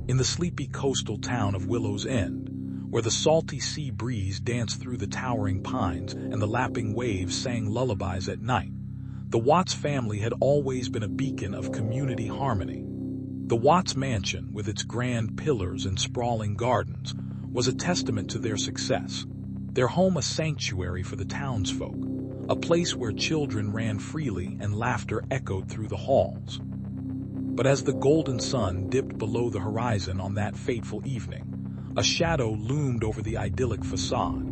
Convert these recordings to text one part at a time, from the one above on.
In the sleepy coastal town of Willow's End, where the salty sea breeze danced through the towering pines and the lapping waves sang lullabies at night, the Watts family had always been a beacon of community harmony. The Watts mansion, with its grand pillars and sprawling gardens, was a testament to their success, their home a sanctuary for the townsfolk, a place where children ran freely and laughter echoed through the halls. But as the golden sun dipped below the horizon on that fateful evening, a shadow loomed over the idyllic facade,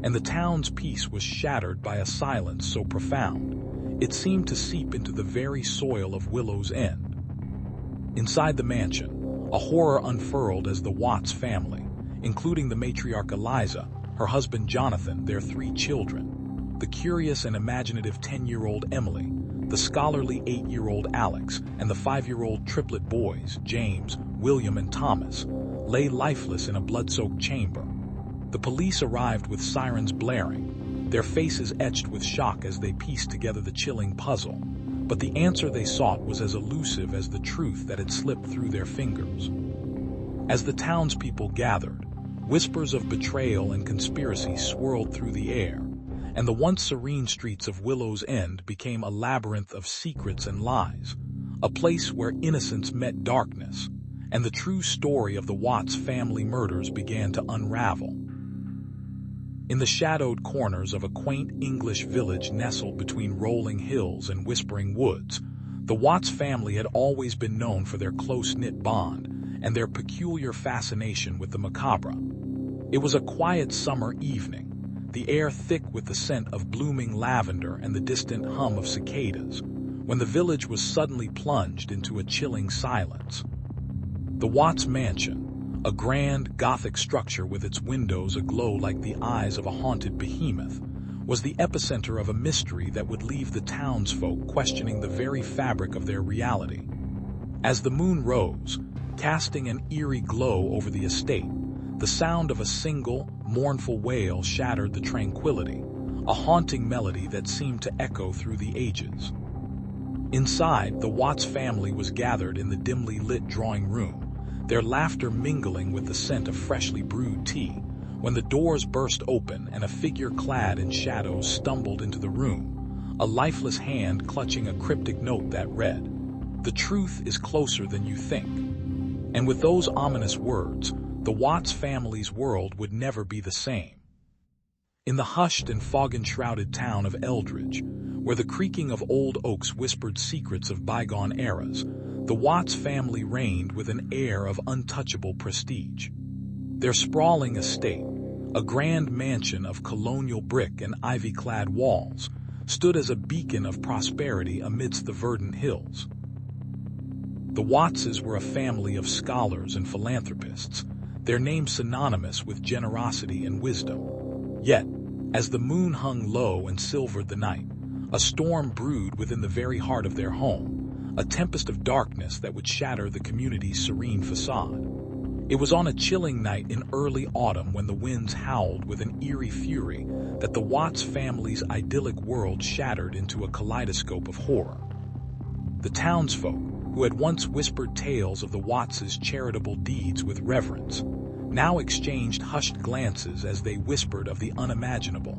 and the town's peace was shattered by a silence so profound it seemed to seep into the very soil of Willow's End. Inside the mansion, a horror unfurled as the Watts family, including the matriarch Eliza, her husband Jonathan, their 3 children, the curious and imaginative 10-year-old Emily, the scholarly 8-year-old Alex, and the 5-year-old triplet boys, James, William, and Thomas, lay lifeless in a blood-soaked chamber. The police arrived with sirens blaring, their faces etched with shock as they pieced together the chilling puzzle. But the answer they sought was as elusive as the truth that had slipped through their fingers. As the townspeople gathered, whispers of betrayal and conspiracy swirled through the air, and the once serene streets of Willow's End became a labyrinth of secrets and lies, a place where innocence met darkness, and the true story of the Watts family murders began to unravel. In the shadowed corners of a quaint English village nestled between rolling hills and whispering woods, the Watts family had always been known for their close-knit bond and their peculiar fascination with the macabre. It was a quiet summer evening, the air thick with the scent of blooming lavender and the distant hum of cicadas, when the village was suddenly plunged into a chilling silence. The Watts mansion, a grand Gothic structure with its windows aglow like the eyes of a haunted behemoth, was the epicenter of a mystery that would leave the townsfolk questioning the very fabric of their reality. As the moon rose, casting an eerie glow over the estate, the sound of a single, mournful wail shattered the tranquility, a haunting melody that seemed to echo through the ages. Inside, the Watts family was gathered in the dimly lit drawing room, their laughter mingling with the scent of freshly brewed tea, when the doors burst open and a figure clad in shadows stumbled into the room, a lifeless hand clutching a cryptic note that read, "The truth is closer than you think." And with those ominous words, the Watts family's world would never be the same. In the hushed and fog-enshrouded town of Eldridge, where the creaking of old oaks whispered secrets of bygone eras, the Watts family reigned with an air of untouchable prestige. Their sprawling estate, a grand mansion of colonial brick and ivy-clad walls, stood as a beacon of prosperity amidst the verdant hills. The Wattses were a family of scholars and philanthropists, their names synonymous with generosity and wisdom. Yet, as the moon hung low and silvered the night, a storm brewed within the very heart of their home, a tempest of darkness that would shatter the community's serene facade. It was on a chilling night in early autumn when the winds howled with an eerie fury that the Watts family's idyllic world shattered into a kaleidoscope of horror. The townsfolk, who had once whispered tales of the Wattses' charitable deeds with reverence, now exchanged hushed glances as they whispered of the unimaginable,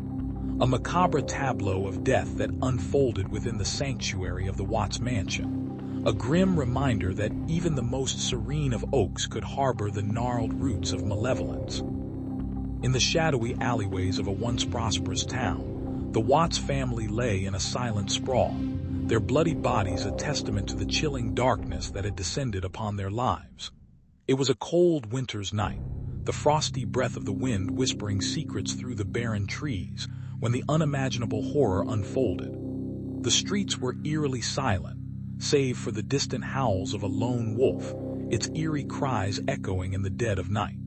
a macabre tableau of death that unfolded within the sanctuary of the Watts mansion. A grim reminder that even the most serene of oaks could harbor the gnarled roots of malevolence. In the shadowy alleyways of a once prosperous town, the Watts family lay in a silent sprawl, their bloody bodies a testament to the chilling darkness that had descended upon their lives. It was a cold winter's night, the frosty breath of the wind whispering secrets through the barren trees, when the unimaginable horror unfolded. The streets were eerily silent, save for the distant howls of a lone wolf, its eerie cries echoing in the dead of night.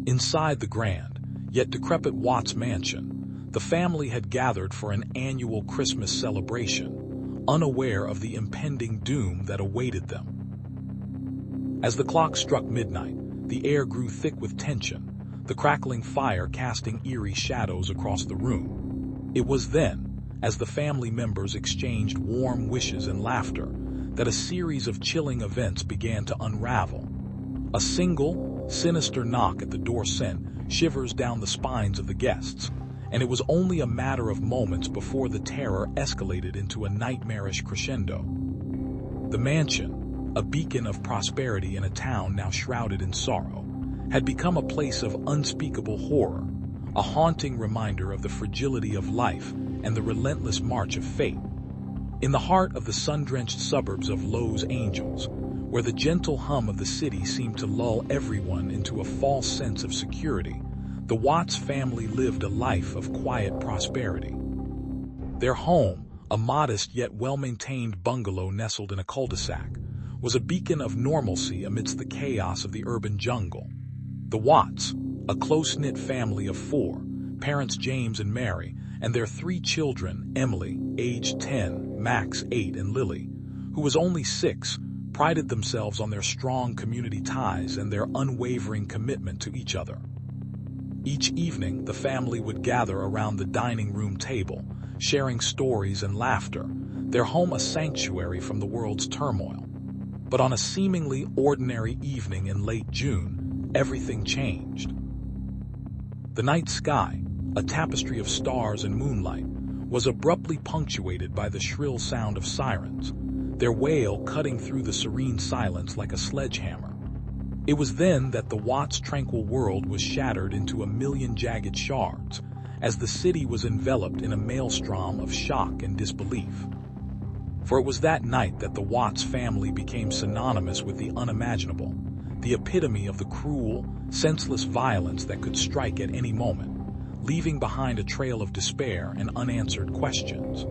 Inside the grand, yet decrepit Watts mansion, the family had gathered for an annual Christmas celebration, unaware of the impending doom that awaited them. As the clock struck midnight, the air grew thick with tension, the crackling fire casting eerie shadows across the room. It was then, as the family members exchanged warm wishes and laughter, that a series of chilling events began to unravel. A single, sinister knock at the door sent shivers down the spines of the guests, and it was only a matter of moments before the terror escalated into a nightmarish crescendo. The mansion, a beacon of prosperity in a town now shrouded in sorrow, had become a place of unspeakable horror, a haunting reminder of the fragility of life and the relentless march of fate. In the heart of the sun-drenched suburbs of Los Angeles, where the gentle hum of the city seemed to lull everyone into a false sense of security, the Watts family lived a life of quiet prosperity. Their home, a modest yet well-maintained bungalow nestled in a cul-de-sac, was a beacon of normalcy amidst the chaos of the urban jungle. The Watts, a close-knit family of four, parents James and Mary, and their three children, Emily, aged 10, Max, 8, and Lily, who was only 6, prided themselves on their strong community ties and their unwavering commitment to each other. Each evening, the family would gather around the dining room table, sharing stories and laughter, their home a sanctuary from the world's turmoil. But on a seemingly ordinary evening in late June, everything changed. The night sky, a tapestry of stars and moonlight, was abruptly punctuated by the shrill sound of sirens, their wail cutting through the serene silence like a sledgehammer. It was then that the Watts' tranquil world was shattered into a million jagged shards, as the city was enveloped in a maelstrom of shock and disbelief. For it was that night that the Watts family became synonymous with the unimaginable, the epitome of the cruel, senseless violence that could strike at any moment, leaving behind a trail of despair and unanswered questions.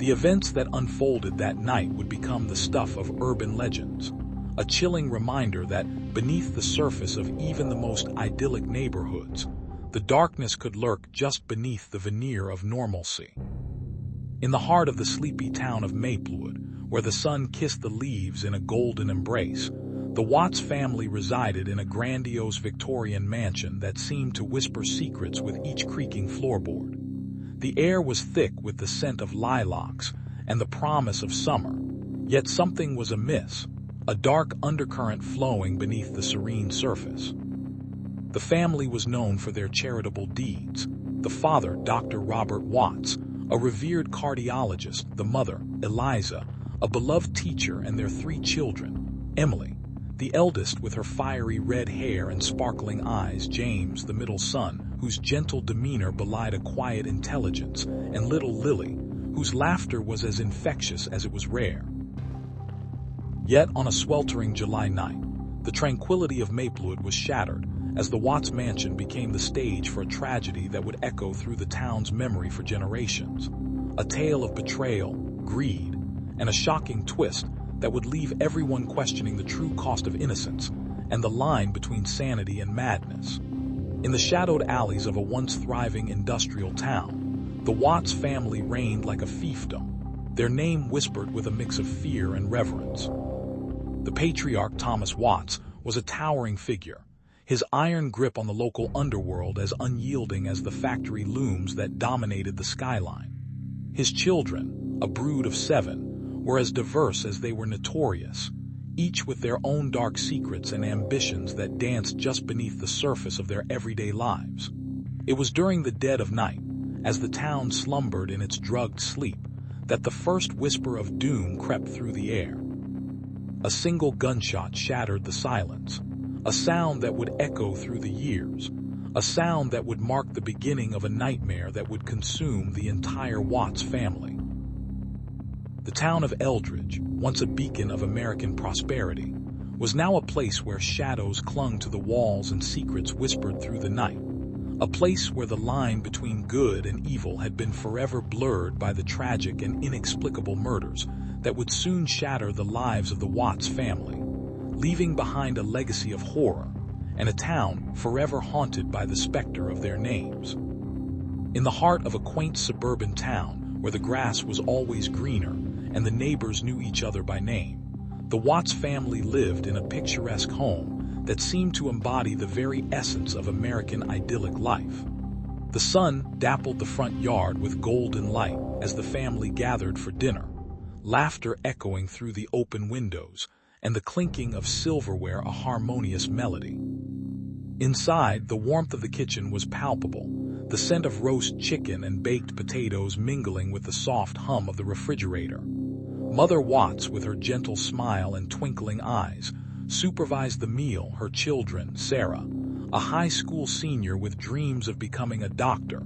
The events that unfolded that night would become the stuff of urban legends, a chilling reminder that beneath the surface of even the most idyllic neighborhoods, the darkness could lurk just beneath the veneer of normalcy. In the heart of the sleepy town of Maplewood, where the sun kissed the leaves in a golden embrace, the Watts family resided in a grandiose Victorian mansion that seemed to whisper secrets with each creaking floorboard. The air was thick with the scent of lilacs and the promise of summer, yet something was amiss, a dark undercurrent flowing beneath the serene surface. The family was known for their charitable deeds. The father, Dr. Robert Watts, a revered cardiologist, the mother, Eliza, a beloved teacher, and their three children, Emily, the eldest with her fiery red hair and sparkling eyes, James, the middle son, whose gentle demeanor belied a quiet intelligence, and little Lily, whose laughter was as infectious as it was rare. Yet on a sweltering July night, the tranquility of Maplewood was shattered as the Watts mansion became the stage for a tragedy that would echo through the town's memory for generations. A tale of betrayal, greed, and a shocking twist that would leave everyone questioning the true cost of innocence and the line between sanity and madness. In the shadowed alleys of a once thriving industrial town, the Watts family reigned like a fiefdom, their name whispered with a mix of fear and reverence. The patriarch Thomas Watts was a towering figure, his iron grip on the local underworld as unyielding as the factory looms that dominated the skyline. His children, a brood of 7, were as diverse as they were notorious, each with their own dark secrets and ambitions that danced just beneath the surface of their everyday lives. It was during the dead of night, as the town slumbered in its drugged sleep, that the first whisper of doom crept through the air. A single gunshot shattered the silence, a sound that would echo through the years, a sound that would mark the beginning of a nightmare that would consume the entire Watts family. The town of Eldridge, once a beacon of American prosperity, was now a place where shadows clung to the walls and secrets whispered through the night, a place where the line between good and evil had been forever blurred by the tragic and inexplicable murders that would soon shatter the lives of the Watts family, leaving behind a legacy of horror and a town forever haunted by the specter of their names. In the heart of a quaint suburban town where the grass was always greener and the neighbors knew each other by name, the Watts family lived in a picturesque home that seemed to embody the very essence of American idyllic life. The sun dappled the front yard with golden light as the family gathered for dinner, laughter echoing through the open windows, and the clinking of silverware a harmonious melody. Inside, the warmth of the kitchen was palpable, the scent of roast chicken and baked potatoes mingling with the soft hum of the refrigerator. Mother Watts, with her gentle smile and twinkling eyes, supervised the meal. Her children, Sarah, a high school senior with dreams of becoming a doctor,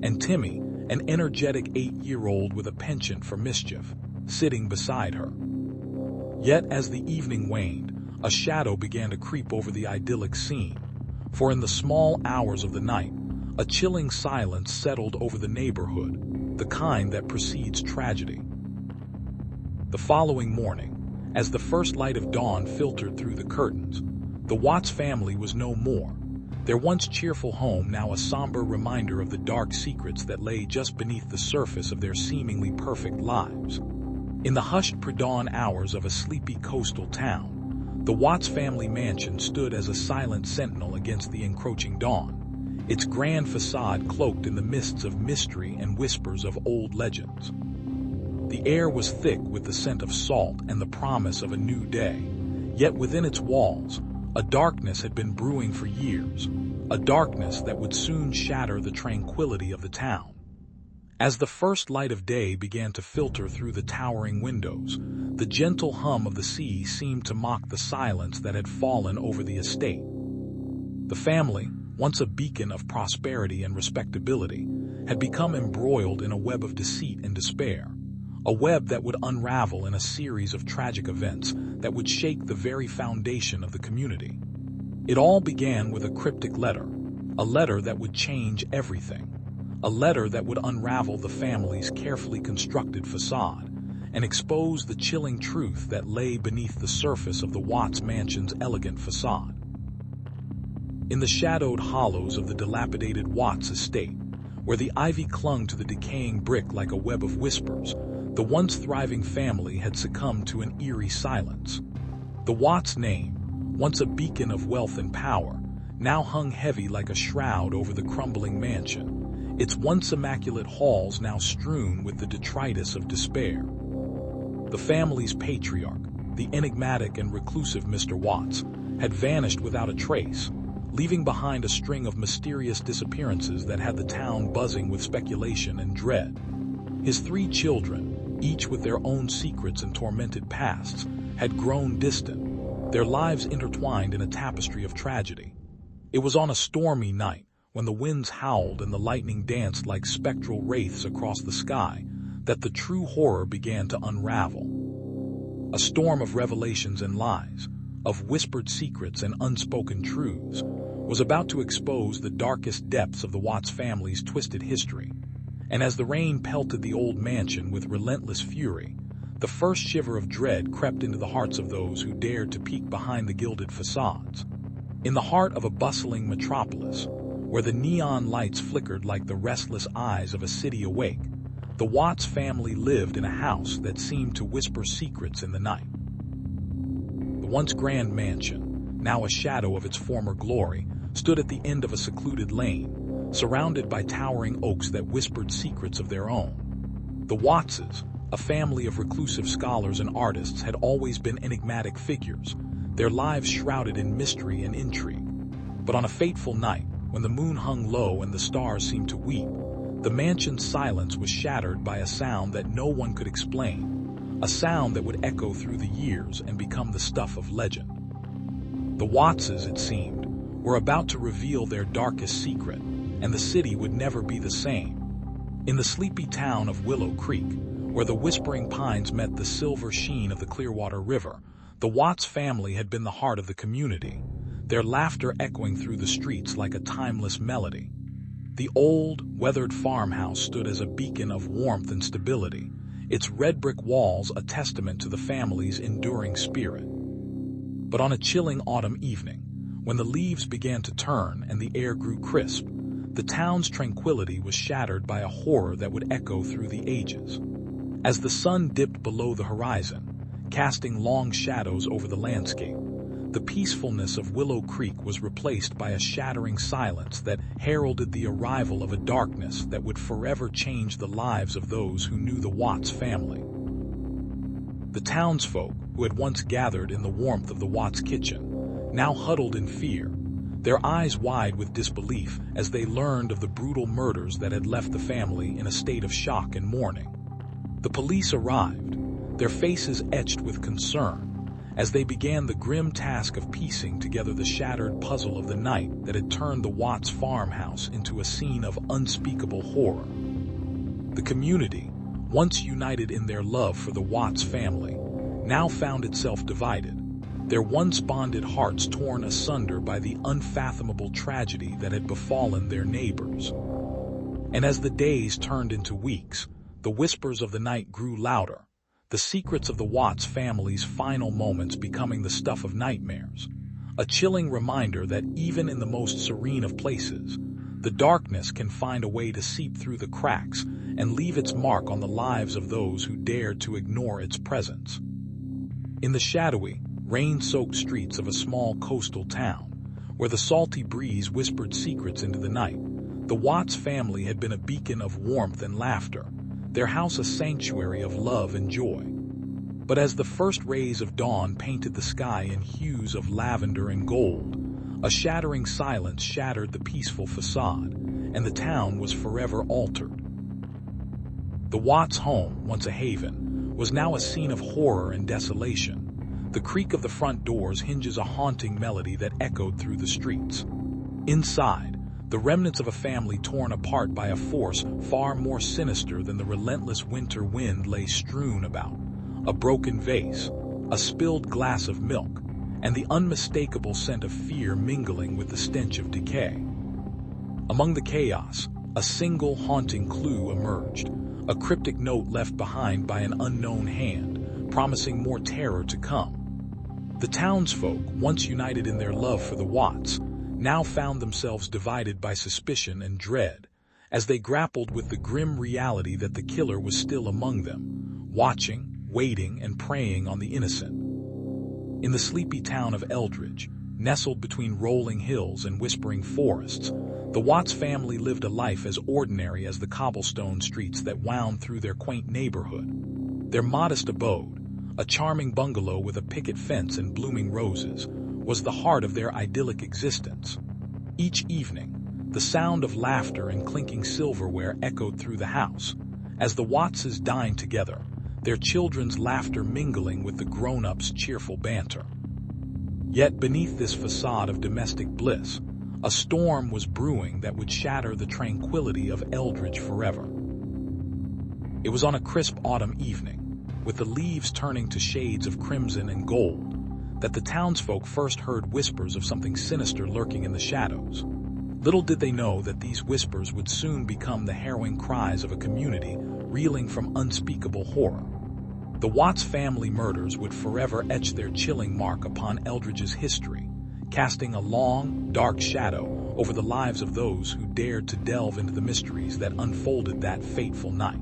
and Timmy, an energetic 8-year-old with a penchant for mischief, sitting beside her. Yet as the evening waned, a shadow began to creep over the idyllic scene, for in the small hours of the night, a chilling silence settled over the neighborhood, the kind that precedes tragedy. The following morning, as the first light of dawn filtered through the curtains, the Watts family was no more, their once cheerful home now a somber reminder of the dark secrets that lay just beneath the surface of their seemingly perfect lives. In the hushed pre-dawn hours of a sleepy coastal town, the Watts family mansion stood as a silent sentinel against the encroaching dawn, its grand facade cloaked in the mists of mystery and whispers of old legends. The air was thick with the scent of salt and the promise of a new day, yet within its walls, a darkness had been brewing for years, a darkness that would soon shatter the tranquility of the town. As the first light of day began to filter through the towering windows, the gentle hum of the sea seemed to mock the silence that had fallen over the estate. The family, once a beacon of prosperity and respectability, had become embroiled in a web of deceit and despair, a web that would unravel in a series of tragic events that would shake the very foundation of the community. It all began with a cryptic letter, a letter that would change everything, a letter that would unravel the family's carefully constructed facade and expose the chilling truth that lay beneath the surface of the Watts mansion's elegant facade. In the shadowed hollows of the dilapidated Watts estate, where the ivy clung to the decaying brick like a web of whispers, the once thriving family had succumbed to an eerie silence. The Watts name, once a beacon of wealth and power, now hung heavy like a shroud over the crumbling mansion, its once immaculate halls now strewn with the detritus of despair. The family's patriarch, the enigmatic and reclusive Mr. Watts, had vanished without a trace, leaving behind a string of mysterious disappearances that had the town buzzing with speculation and dread. His 3 children, each with their own secrets and tormented pasts, had grown distant, their lives intertwined in a tapestry of tragedy. It was on a stormy night, when the winds howled and the lightning danced like spectral wraiths across the sky, that the true horror began to unravel. A storm of revelations and lies, of whispered secrets and unspoken truths, was about to expose the darkest depths of the Watts family's twisted history. And as the rain pelted the old mansion with relentless fury, the first shiver of dread crept into the hearts of those who dared to peek behind the gilded facades. In the heart of a bustling metropolis, where the neon lights flickered like the restless eyes of a city awake, the Watts family lived in a house that seemed to whisper secrets in the night. The once grand mansion, now a shadow of its former glory, stood at the end of a secluded lane, surrounded by towering oaks that whispered secrets of their own. The Wattses, a family of reclusive scholars and artists, had always been enigmatic figures, their lives shrouded in mystery and intrigue. But on a fateful night, when the moon hung low and the stars seemed to weep, the mansion's silence was shattered by a sound that no one could explain, a sound that would echo through the years and become the stuff of legend. The Wattses, it seemed, were about to reveal their darkest secret, and the city would never be the same. In the sleepy town of Willow Creek, where the whispering pines met the silver sheen of the Clearwater River, the Watts family had been the heart of the community, their laughter echoing through the streets like a timeless melody. The old, weathered farmhouse stood as a beacon of warmth and stability, its red brick walls a testament to the family's enduring spirit. But on a chilling autumn evening, when the leaves began to turn and the air grew crisp, the town's tranquility was shattered by a horror that would echo through the ages. As the sun dipped below the horizon, casting long shadows over the landscape, the peacefulness of Willow Creek was replaced by a shattering silence that heralded the arrival of a darkness that would forever change the lives of those who knew the Watts family. The townsfolk, who had once gathered in the warmth of the Watts kitchen, now huddled in fear, their eyes wide with disbelief as they learned of the brutal murders that had left the family in a state of shock and mourning. The police arrived, their faces etched with concern, as they began the grim task of piecing together the shattered puzzle of the night that had turned the Watts farmhouse into a scene of unspeakable horror. The community, once united in their love for the Watts family, now found itself divided, their once bonded hearts torn asunder by the unfathomable tragedy that had befallen their neighbors. And as the days turned into weeks, the whispers of the night grew louder, the secrets of the Watts family's final moments becoming the stuff of nightmares, a chilling reminder that even in the most serene of places, the darkness can find a way to seep through the cracks and leave its mark on the lives of those who dare to ignore its presence. In the shadowy, rain-soaked streets of a small coastal town, where the salty breeze whispered secrets into the night, the Watts family had been a beacon of warmth and laughter, their house a sanctuary of love and joy. But as the first rays of dawn painted the sky in hues of lavender and gold, a shattering silence shattered the peaceful facade, and the town was forever altered. The Watts' home, once a haven, was now a scene of horror and desolation. The creak of the front doors hinges a haunting melody that echoed through the streets. Inside, the remnants of a family torn apart by a force far more sinister than the relentless winter wind lay strewn about. A broken vase, a spilled glass of milk, and the unmistakable scent of fear mingling with the stench of decay. Among the chaos, a single haunting clue emerged, a cryptic note left behind by an unknown hand, promising more terror to come. The townsfolk, once united in their love for the Watts, now found themselves divided by suspicion and dread, as they grappled with the grim reality that the killer was still among them, watching, waiting, and preying on the innocent. In the sleepy town of Eldridge, nestled between rolling hills and whispering forests, the Watts family lived a life as ordinary as the cobblestone streets that wound through their quaint neighborhood. Their modest abode, a charming bungalow with a picket fence and blooming roses, was the heart of their idyllic existence. Each evening, the sound of laughter and clinking silverware echoed through the house, as the Wattses dined together, their children's laughter mingling with the grown-ups' cheerful banter. Yet beneath this facade of domestic bliss, a storm was brewing that would shatter the tranquility of Eldridge forever. It was on a crisp autumn evening, with the leaves turning to shades of crimson and gold, that the townsfolk first heard whispers of something sinister lurking in the shadows. Little did they know that these whispers would soon become the harrowing cries of a community reeling from unspeakable horror. The Watts family murders would forever etch their chilling mark upon Eldridge's history, casting a long, dark shadow over the lives of those who dared to delve into the mysteries that unfolded that fateful night.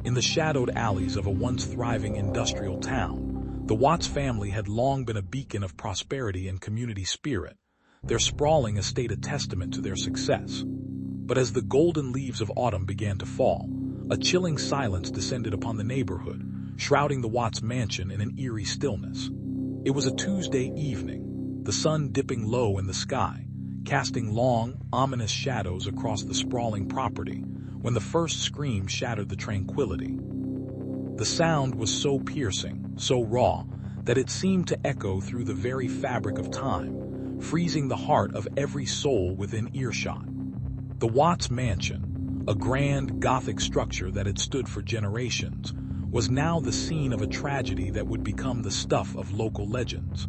In the shadowed alleys of a once thriving industrial town, the Watts family had long been a beacon of prosperity and community spirit, their sprawling estate a testament to their success. But as the golden leaves of autumn began to fall, a chilling silence descended upon the neighborhood, shrouding the Watts mansion in an eerie stillness. It was a Tuesday evening, the sun dipping low in the sky, casting long, ominous shadows across the sprawling property, when the first scream shattered the tranquility. The sound was so piercing, so raw, that it seemed to echo through the very fabric of time, freezing the heart of every soul within earshot. The Watts mansion, a grand Gothic structure that had stood for generations, was now the scene of a tragedy that would become the stuff of local legends.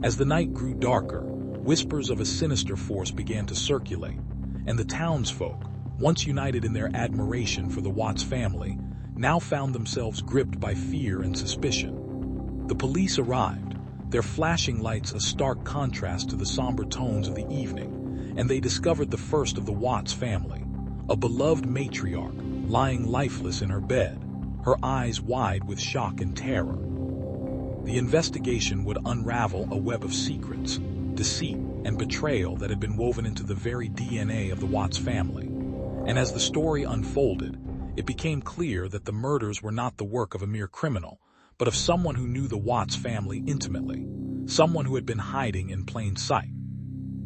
As the night grew darker, whispers of a sinister force began to circulate, and the townsfolk, once united in their admiration for the Watts family, now found themselves gripped by fear and suspicion. The police arrived, their flashing lights a stark contrast to the somber tones of the evening, and they discovered the first of the Watts family, a beloved matriarch, lying lifeless in her bed, her eyes wide with shock and terror. The investigation would unravel a web of secrets, deceit, and betrayal that had been woven into the very DNA of the Watts family. And as the story unfolded, it became clear that the murders were not the work of a mere criminal, but of someone who knew the Watts family intimately, someone who had been hiding in plain sight.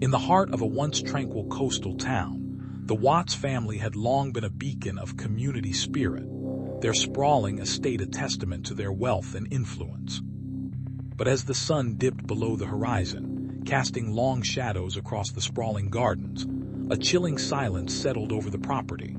In the heart of a once tranquil coastal town, the Watts family had long been a beacon of community spirit, their sprawling estate a testament to their wealth and influence. But as the sun dipped below the horizon, casting long shadows across the sprawling gardens, a chilling silence settled over the property.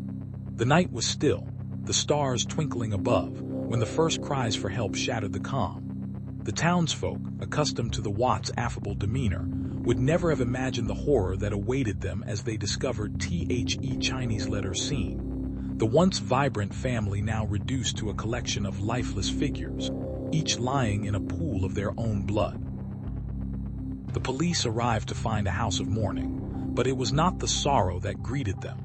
The night was still, the stars twinkling above, when the first cries for help shattered the calm. The townsfolk, accustomed to the Watts' affable demeanor, would never have imagined the horror that awaited them as they discovered The Chinese letter scene. The once vibrant family now reduced to a collection of lifeless figures, each lying in a pool of their own blood. The police arrived to find a house of mourning, but it was not the sorrow that greeted them.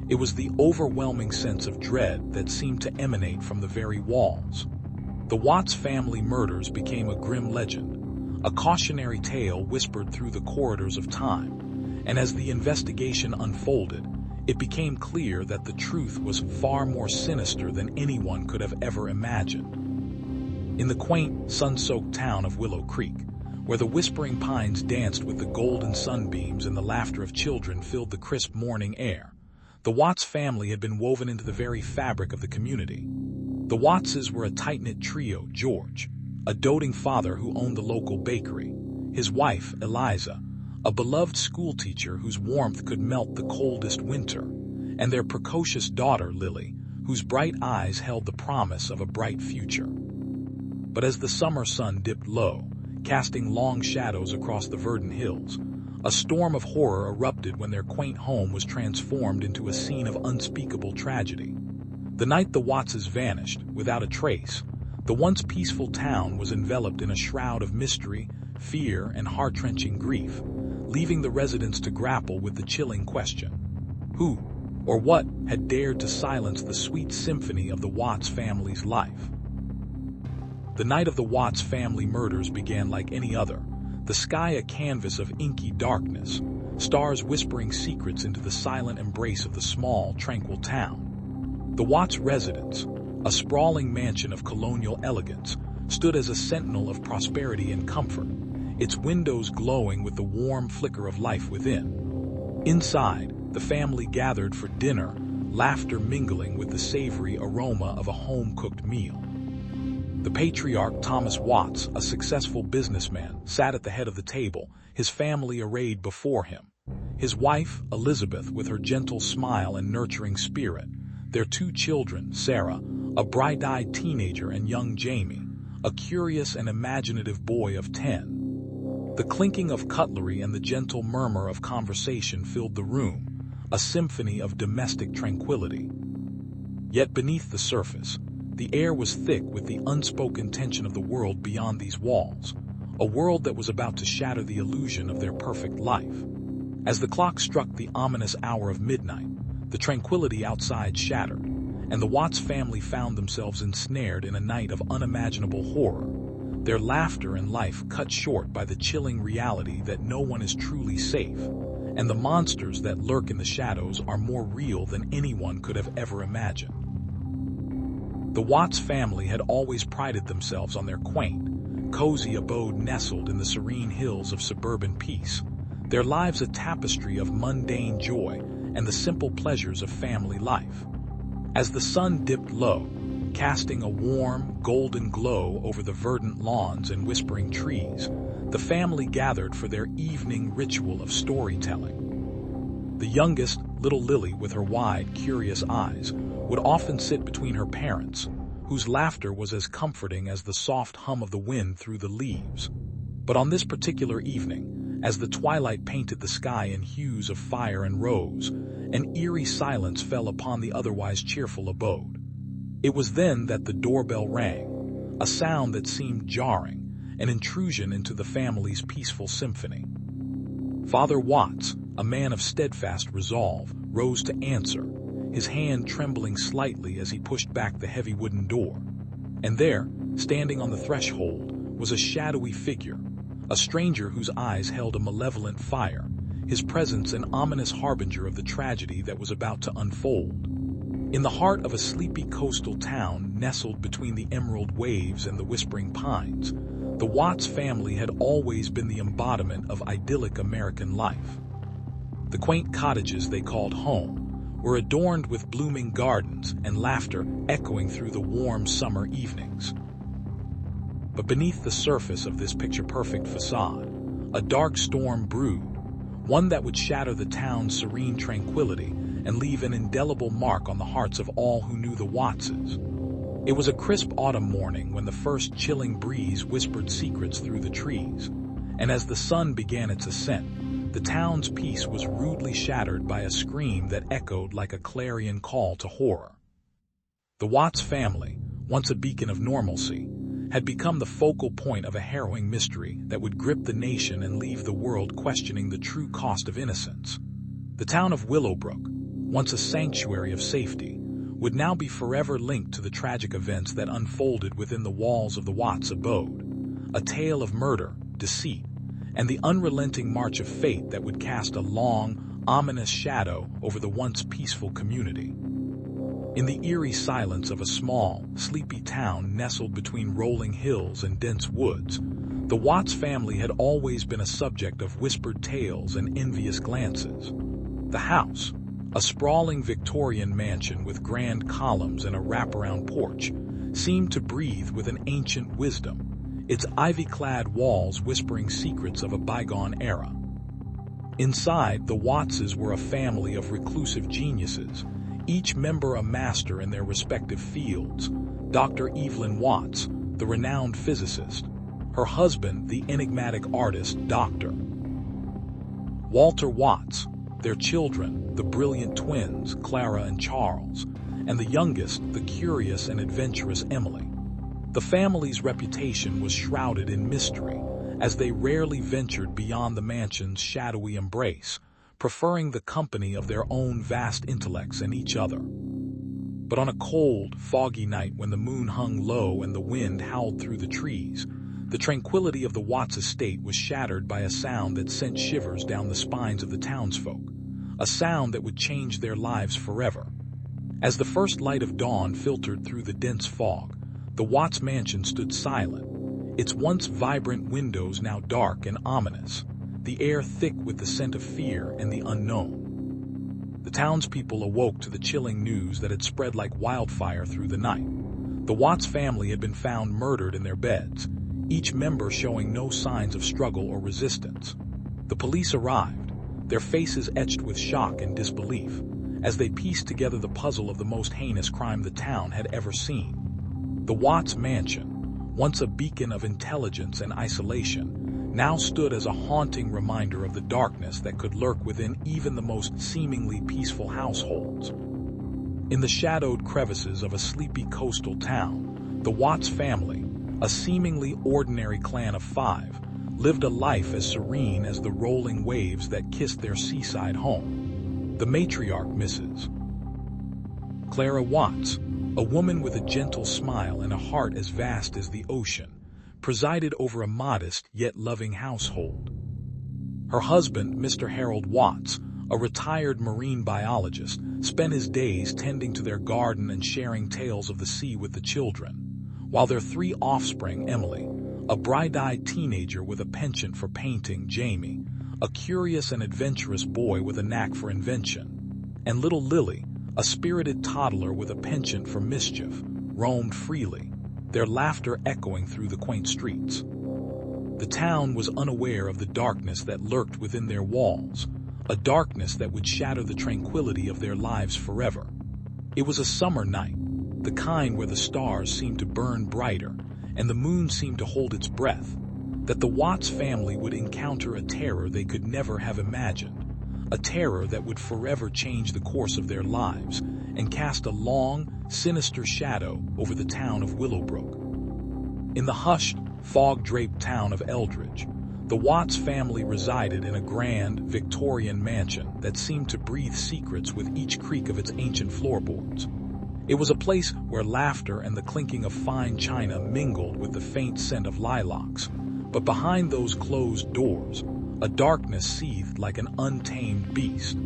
It was the overwhelming sense of dread that seemed to emanate from the very walls. The Watts family murders became a grim legend, a cautionary tale whispered through the corridors of time, and as the investigation unfolded, it became clear that the truth was far more sinister than anyone could have ever imagined. In the quaint, sun-soaked town of Willow Creek, where the whispering pines danced with the golden sunbeams and the laughter of children filled the crisp morning air, the Watts family had been woven into the very fabric of the community. The Wattses were a tight-knit trio: George, a doting father who owned the local bakery, his wife, Eliza, a beloved schoolteacher whose warmth could melt the coldest winter, and their precocious daughter, Lily, whose bright eyes held the promise of a bright future. But as the summer sun dipped low, casting long shadows across the verdant hills, a storm of horror erupted when their quaint home was transformed into a scene of unspeakable tragedy. The night the Wattses vanished, without a trace, the once peaceful town was enveloped in a shroud of mystery, fear, and heart-wrenching grief, leaving the residents to grapple with the chilling question: who, or what, had dared to silence the sweet symphony of the Watts family's life? The night of the Watts family murders began like any other, the sky a canvas of inky darkness, stars whispering secrets into the silent embrace of the small, tranquil town. The Watts residence, a sprawling mansion of colonial elegance, stood as a sentinel of prosperity and comfort, its windows glowing with the warm flicker of life within. Inside, the family gathered for dinner, laughter mingling with the savory aroma of a home-cooked meal. The patriarch Thomas Watts, a successful businessman, sat at the head of the table, his family arrayed before him. His wife, Elizabeth, with her gentle smile and nurturing spirit, their two children, Sarah, a bright-eyed teenager, and young Jamie, a curious and imaginative boy of 10. The clinking of cutlery and the gentle murmur of conversation filled the room, a symphony of domestic tranquility. Yet beneath the surface, the air was thick with the unspoken tension of the world beyond these walls, a world that was about to shatter the illusion of their perfect life. As the clock struck the ominous hour of midnight, the tranquility outside shattered, and the Watts family found themselves ensnared in a night of unimaginable horror, their laughter and life cut short by the chilling reality that no one is truly safe, and the monsters that lurk in the shadows are more real than anyone could have ever imagined. The Watts family had always prided themselves on their quaint, cozy abode nestled in the serene hills of suburban peace, their lives a tapestry of mundane joy and the simple pleasures of family life. As the sun dipped low, casting a warm, golden glow over the verdant lawns and whispering trees, the family gathered for their evening ritual of storytelling. The youngest, little Lily, with her wide, curious eyes, would often sit between her parents, whose laughter was as comforting as the soft hum of the wind through the leaves. But on this particular evening, as the twilight painted the sky in hues of fire and rose, an eerie silence fell upon the otherwise cheerful abode. It was then that the doorbell rang, a sound that seemed jarring, an intrusion into the family's peaceful symphony. Father Watts, a man of steadfast resolve, rose to answer, his hand trembling slightly as he pushed back the heavy wooden door. And there, standing on the threshold, was a shadowy figure, a stranger whose eyes held a malevolent fire, his presence an ominous harbinger of the tragedy that was about to unfold. In the heart of a sleepy coastal town nestled between the emerald waves and the whispering pines, the Watts family had always been the embodiment of idyllic American life. The quaint cottages they called home were adorned with blooming gardens and laughter echoing through the warm summer evenings. But beneath the surface of this picture-perfect facade, a dark storm brewed, one that would shatter the town's serene tranquility and leave an indelible mark on the hearts of all who knew the Wattses. It was a crisp autumn morning when the first chilling breeze whispered secrets through the trees, and as the sun began its ascent, the town's peace was rudely shattered by a scream that echoed like a clarion call to horror. The Watts family, once a beacon of normalcy, had become the focal point of a harrowing mystery that would grip the nation and leave the world questioning the true cost of innocence. The town of Willowbrook, once a sanctuary of safety, would now be forever linked to the tragic events that unfolded within the walls of the Watts' abode, a tale of murder, deceit, and the unrelenting march of fate that would cast a long, ominous shadow over the once peaceful community. In the eerie silence of a small, sleepy town nestled between rolling hills and dense woods, the Watts family had always been a subject of whispered tales and envious glances. The house, a sprawling Victorian mansion with grand columns and a wraparound porch, seemed to breathe with an ancient wisdom, its ivy-clad walls whispering secrets of a bygone era. Inside, the Wattses were a family of reclusive geniuses, each member a master in their respective fields. Dr. Evelyn Watts, the renowned physicist, her husband, the enigmatic artist, Dr. Walter Watts, their children, the brilliant twins, Clara and Charles, and the youngest, the curious and adventurous Emily. The family's reputation was shrouded in mystery, as they rarely ventured beyond the mansion's shadowy embrace, preferring the company of their own vast intellects and each other. But on a cold, foggy night when the moon hung low and the wind howled through the trees, the tranquility of the Watts estate was shattered by a sound that sent shivers down the spines of the townsfolk, a sound that would change their lives forever. As the first light of dawn filtered through the dense fog, the Watts mansion stood silent, its once vibrant windows now dark and ominous, the air thick with the scent of fear and the unknown. The townspeople awoke to the chilling news that had spread like wildfire through the night. The Watts family had been found murdered in their beds, each member showing no signs of struggle or resistance. The police arrived, their faces etched with shock and disbelief, as they pieced together the puzzle of the most heinous crime the town had ever seen. The Watts mansion, once a beacon of intelligence and isolation, now stood as a haunting reminder of the darkness that could lurk within even the most seemingly peaceful households. In the shadowed crevices of a sleepy coastal town, the Watts family, a seemingly ordinary clan of 5, lived a life as serene as the rolling waves that kissed their seaside home. The matriarch, Mrs. Clara Watts, a woman with a gentle smile and a heart as vast as the ocean, presided over a modest yet loving household. Her husband, Mr. Harold Watts, a retired marine biologist, spent his days tending to their garden and sharing tales of the sea with the children, while their 3 offspring, Emily, a bright-eyed teenager with a penchant for painting, Jamie, a curious and adventurous boy with a knack for invention, and little Lily, a spirited toddler with a penchant for mischief, roamed freely, their laughter echoing through the quaint streets. The town was unaware of the darkness that lurked within their walls, a darkness that would shatter the tranquility of their lives forever. It was a summer night, the kind where the stars seemed to burn brighter and the moon seemed to hold its breath, that the Watts family would encounter a terror they could never have imagined, a terror that would forever change the course of their lives and cast a long, sinister shadow over the town of Willowbrook. In the hushed, fog-draped town of Eldridge, the Watts family resided in a grand, Victorian mansion that seemed to breathe secrets with each creak of its ancient floorboards. It was a place where laughter and the clinking of fine china mingled with the faint scent of lilacs, but behind those closed doors, a darkness seethed like an untamed beast.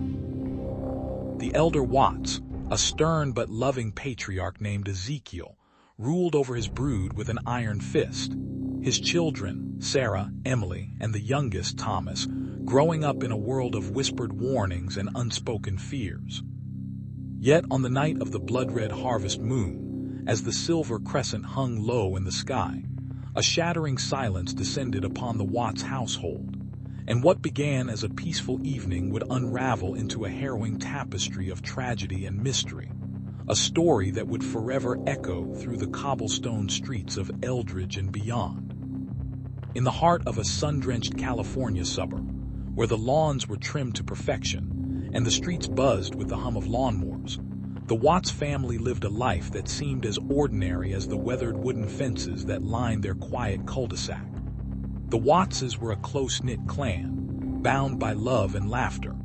The elder Watts, A stern but loving patriarch named Ezekiel ruled over his brood with an iron fist. His children, Sarah, Emily, and the youngest, Thomas, growing up in a world of whispered warnings and unspoken fears. Yet on the night of the blood-red harvest moon, as the silver crescent hung low in the sky, a shattering silence descended upon the Watts household, and what began as a peaceful evening would unravel into a harrowing tapestry of tragedy and mystery, a story that would forever echo through the cobblestone streets of Eldridge and beyond. In the heart of a sun-drenched California suburb, where the lawns were trimmed to perfection and the streets buzzed with the hum of lawnmowers, the Watts family lived a life that seemed as ordinary as the weathered wooden fences that lined their quiet cul-de-sac. The Wattses were a close-knit clan, bound by love and laughter,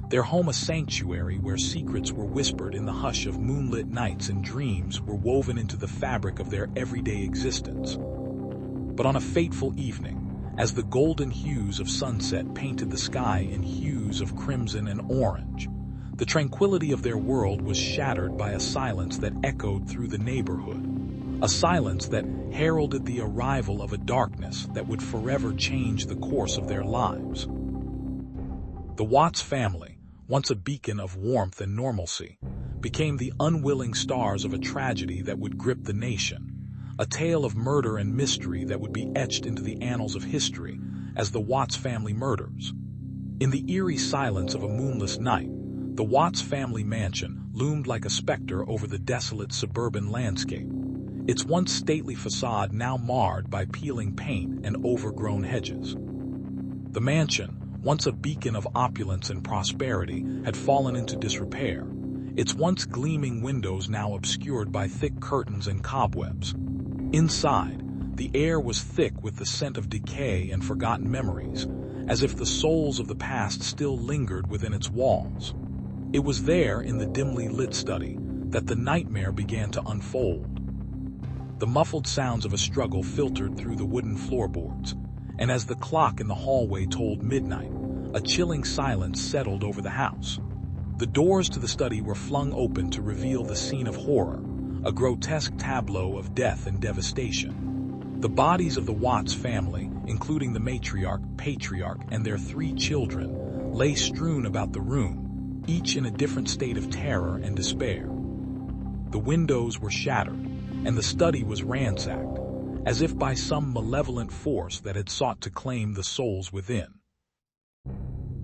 their home a sanctuary where secrets were whispered in the hush of moonlit nights and dreams were woven into the fabric of their everyday existence. But on a fateful evening, as the golden hues of sunset painted the sky in hues of crimson and orange, the tranquility of their world was shattered by a silence that echoed through the neighborhood, a silence that heralded the arrival of a darkness that would forever change the course of their lives. The Watts family, once a beacon of warmth and normalcy, became the unwilling stars of a tragedy that would grip the nation, a tale of murder and mystery that would be etched into the annals of history as the Watts family murders. In the eerie silence of a moonless night, the Watts family mansion loomed like a specter over the desolate suburban landscape, its once stately facade now marred by peeling paint and overgrown hedges. The mansion, once a beacon of opulence and prosperity, had fallen into disrepair, its once gleaming windows now obscured by thick curtains and cobwebs. Inside, the air was thick with the scent of decay and forgotten memories, as if the souls of the past still lingered within its walls. It was there, in the dimly lit study, that the nightmare began to unfold. The muffled sounds of a struggle filtered through the wooden floorboards, and as the clock in the hallway told midnight, a chilling silence settled over the house. The doors to the study were flung open to reveal the scene of horror, a grotesque tableau of death and devastation. The bodies of the Watts family, including the matriarch, patriarch, and their 3 children, lay strewn about the room, each in a different state of terror and despair. The windows were shattered, and the study was ransacked, as if by some malevolent force that had sought to claim the souls within.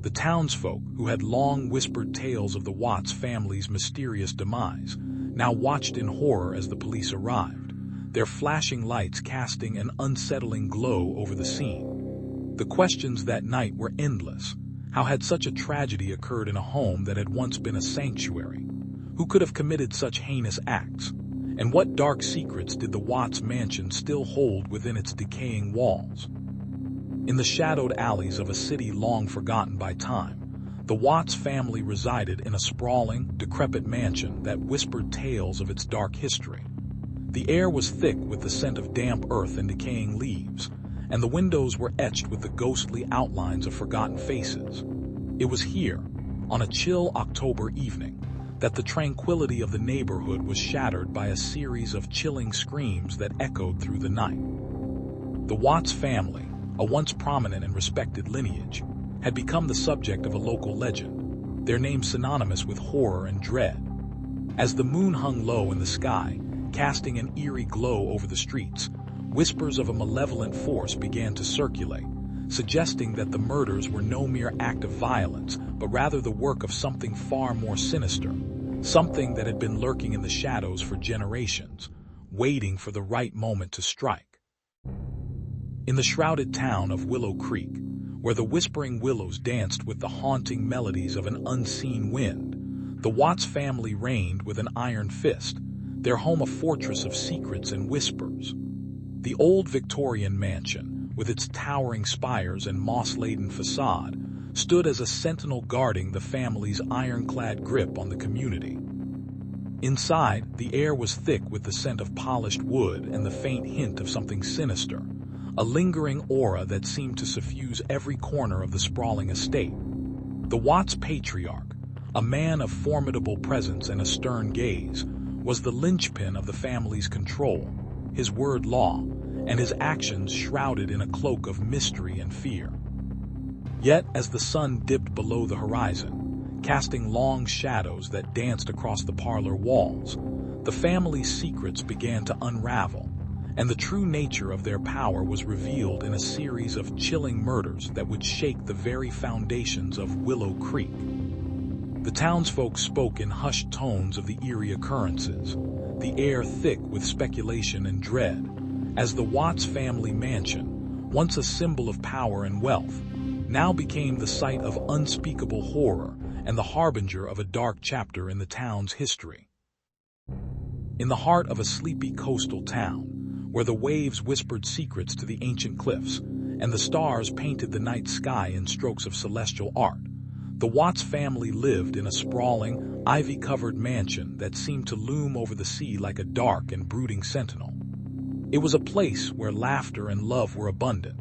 The townsfolk, who had long whispered tales of the Watts family's mysterious demise, now watched in horror as the police arrived, their flashing lights casting an unsettling glow over the scene. The questions that night were endless. How had such a tragedy occurred in a home that had once been a sanctuary? Who could have committed such heinous acts? And what dark secrets did the Watts mansion still hold within its decaying walls? In the shadowed alleys of a city long forgotten by time, the Watts family resided in a sprawling, decrepit mansion that whispered tales of its dark history. The air was thick with the scent of damp earth and decaying leaves, and the windows were etched with the ghostly outlines of forgotten faces. It was here, on a chill October evening, that the tranquility of the neighborhood was shattered by a series of chilling screams that echoed through the night. The Watts family, a once prominent and respected lineage, had become the subject of a local legend, their name synonymous with horror and dread. As the moon hung low in the sky, casting an eerie glow over the streets, whispers of a malevolent force began to circulate, suggesting that the murders were no mere act of violence, but rather the work of something far more sinister, something that had been lurking in the shadows for generations, waiting for the right moment to strike. In the shrouded town of Willow Creek, where the whispering willows danced with the haunting melodies of an unseen wind, the Watts family reigned with an iron fist, their home a fortress of secrets and whispers. The old Victorian mansion, with its towering spires and moss-laden facade, stood as a sentinel guarding the family's ironclad grip on the community. Inside, the air was thick with the scent of polished wood and the faint hint of something sinister, a lingering aura that seemed to suffuse every corner of the sprawling estate. The Watts patriarch, a man of formidable presence and a stern gaze, was the linchpin of the family's control, his word law, and his actions shrouded in a cloak of mystery and fear. Yet, as the sun dipped below the horizon, casting long shadows that danced across the parlor walls, the family's secrets began to unravel, and the true nature of their power was revealed in a series of chilling murders that would shake the very foundations of Willow Creek. The townsfolk spoke in hushed tones of the eerie occurrences, the air thick with speculation and dread, as the Watts family mansion, once a symbol of power and wealth, now became the site of unspeakable horror and the harbinger of a dark chapter in the town's history. In the heart of a sleepy coastal town, where the waves whispered secrets to the ancient cliffs and the stars painted the night sky in strokes of celestial art, the Watts family lived in a sprawling, ivy-covered mansion that seemed to loom over the sea like a dark and brooding sentinel. It was a place where laughter and love were abundant,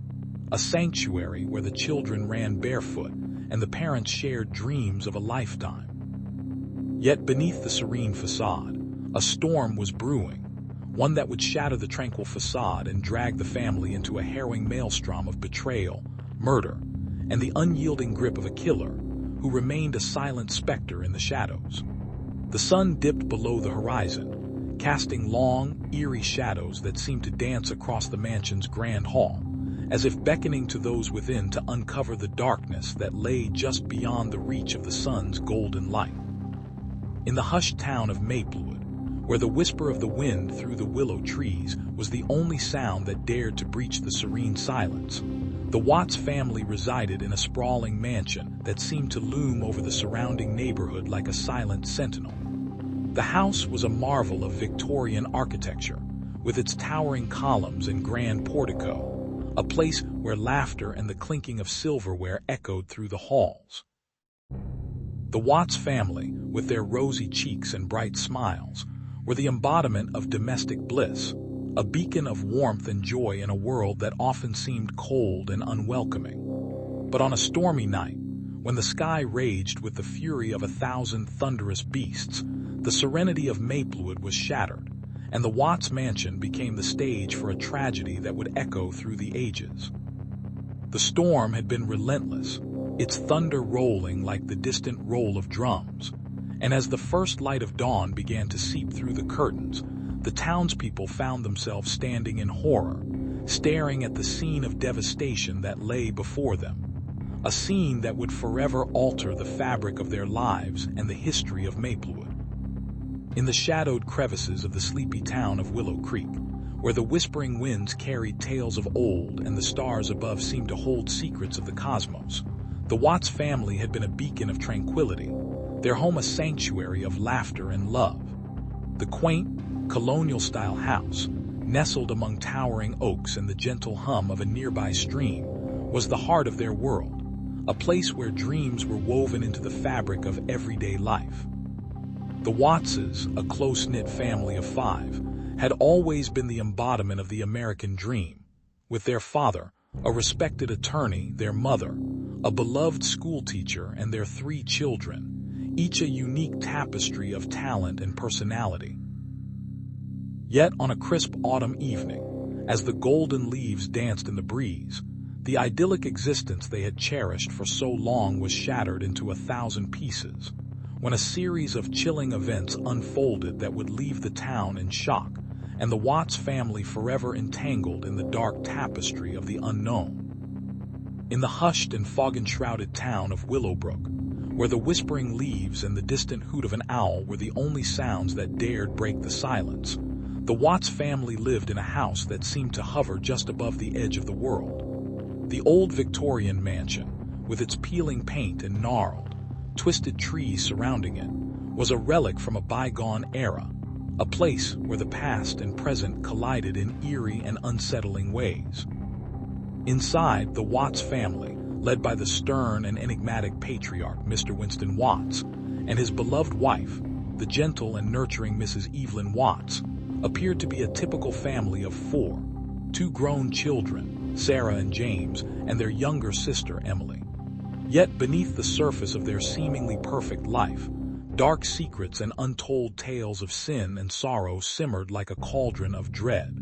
a sanctuary where the children ran barefoot and the parents shared dreams of a lifetime. Yet beneath the serene facade, a storm was brewing, one that would shatter the tranquil facade and drag the family into a harrowing maelstrom of betrayal, murder, and the unyielding grip of a killer who remained a silent specter in the shadows. The sun dipped below the horizon, casting long, eerie shadows that seemed to dance across the mansion's grand hall, as if beckoning to those within to uncover the darkness that lay just beyond the reach of the sun's golden light. In the hushed town of Maplewood, where the whisper of the wind through the willow trees was the only sound that dared to breach the serene silence, the Watts family resided in a sprawling mansion that seemed to loom over the surrounding neighborhood like a silent sentinel. The house was a marvel of Victorian architecture, with its towering columns and grand portico, a place where laughter and the clinking of silverware echoed through the halls. The Watts family, with their rosy cheeks and bright smiles, were the embodiment of domestic bliss, a beacon of warmth and joy in a world that often seemed cold and unwelcoming. But on a stormy night, when the sky raged with the fury of 1,000 thunderous beasts, the serenity of Maplewood was shattered, and the Watts mansion became the stage for a tragedy that would echo through the ages. The storm had been relentless, its thunder rolling like the distant roll of drums, and as the first light of dawn began to seep through the curtains, the townspeople found themselves standing in horror, staring at the scene of devastation that lay before them, a scene that would forever alter the fabric of their lives and the history of Maplewood. In the shadowed crevices of the sleepy town of Willow Creek, where the whispering winds carried tales of old and the stars above seemed to hold secrets of the cosmos, the Watts family had been a beacon of tranquility, their home a sanctuary of laughter and love. The quaint, colonial-style house, nestled among towering oaks and the gentle hum of a nearby stream, was the heart of their world, a place where dreams were woven into the fabric of everyday life. The Wattses, a close-knit family of 5, had always been the embodiment of the American dream, with their father, a respected attorney, their mother, a beloved schoolteacher, and their 3 children, each a unique tapestry of talent and personality. Yet on a crisp autumn evening, as the golden leaves danced in the breeze, the idyllic existence they had cherished for so long was shattered into 1,000 pieces, when a series of chilling events unfolded that would leave the town in shock, and the Watts family forever entangled in the dark tapestry of the unknown. In the hushed and fog-enshrouded town of Willowbrook, where the whispering leaves and the distant hoot of an owl were the only sounds that dared break the silence, the Watts family lived in a house that seemed to hover just above the edge of the world. The old Victorian mansion, with its peeling paint and gnarled, twisted trees surrounding it, was a relic from a bygone era, a place where the past and present collided in eerie and unsettling ways. Inside, the Watts family, led by the stern and enigmatic patriarch Mr. Winston Watts, and his beloved wife, the gentle and nurturing Mrs. Evelyn Watts, appeared to be a typical family of 4, 2 grown children, Sarah and James, and their younger sister, Emily. Yet beneath the surface of their seemingly perfect life, dark secrets and untold tales of sin and sorrow simmered like a cauldron of dread.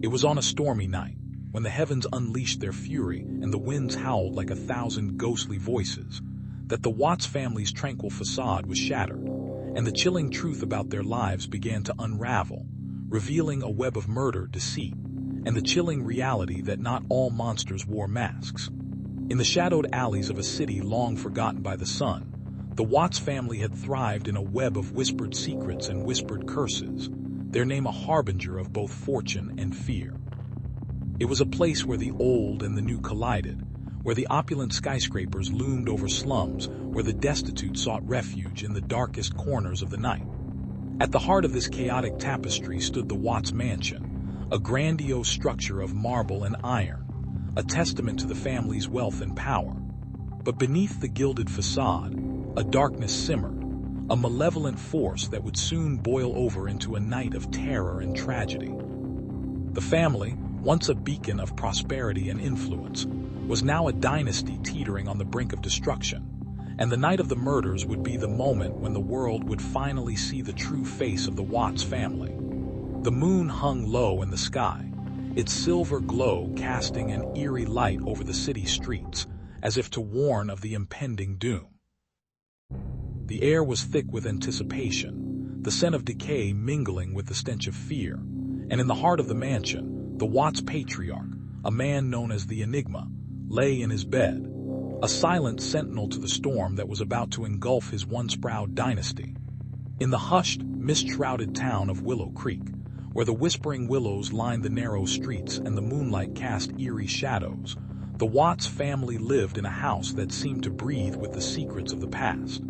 It was on a stormy night, when the heavens unleashed their fury and the winds howled like 1,000 ghostly voices, that the Watts family's tranquil facade was shattered, and the chilling truth about their lives began to unravel, revealing a web of murder, deceit, and the chilling reality that not all monsters wore masks. In the shadowed alleys of a city long forgotten by the sun, the Watts family had thrived in a web of whispered secrets and whispered curses, their name a harbinger of both fortune and fear. It was a place where the old and the new collided, where the opulent skyscrapers loomed over slums, where the destitute sought refuge in the darkest corners of the night. At the heart of this chaotic tapestry stood the Watts mansion, a grandiose structure of marble and iron, a testament to the family's wealth and power. But beneath the gilded facade, a darkness simmered, a malevolent force that would soon boil over into a night of terror and tragedy. The family, once a beacon of prosperity and influence, was now a dynasty teetering on the brink of destruction, and the night of the murders would be the moment when the world would finally see the true face of the Watts family. The moon hung low in the sky, its silver glow casting an eerie light over the city streets, as if to warn of the impending doom. The air was thick with anticipation, the scent of decay mingling with the stench of fear, and in the heart of the mansion, the Watts patriarch, a man known as the Enigma, lay in his bed, a silent sentinel to the storm that was about to engulf his once proud dynasty. In the hushed, mist-shrouded town of Willow Creek, where the whispering willows lined the narrow streets and the moonlight cast eerie shadows, the Watts family lived in a house that seemed to breathe with the secrets of the past.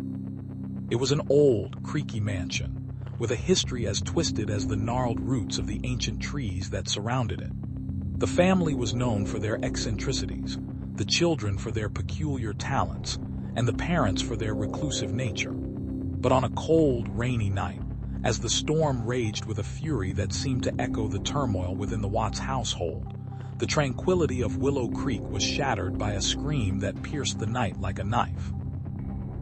It was an old, creaky mansion, with a history as twisted as the gnarled roots of the ancient trees that surrounded it. The family was known for their eccentricities, the children for their peculiar talents, and the parents for their reclusive nature. But on a cold, rainy night, as the storm raged with a fury that seemed to echo the turmoil within the Watts household, the tranquility of Willow Creek was shattered by a scream that pierced the night like a knife.